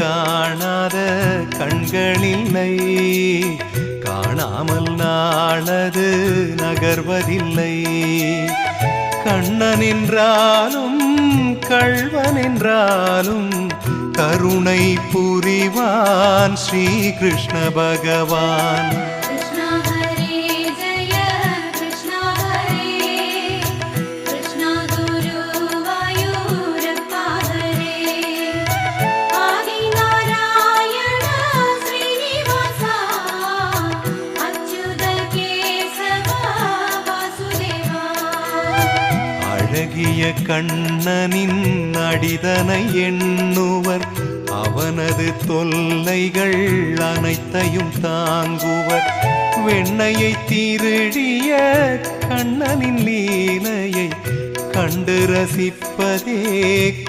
காணாத கண்களில்லை, காணாமல் நாளது நகர்வதில்லை. கண்ணன் என்றாலும் கள்வன் என்றாலும் கருணை புரிவான் ஸ்ரீ கிருஷ்ண பகவான். அழகிய கண்ணனின் அடிதனை எண்ணுவர், அவனது தொல்லைகள் அனைத்தையும் தாங்குவர். வெண்ணையை திருடிய கண்ணனின் லீலையை கண்டு ரசிப்பதே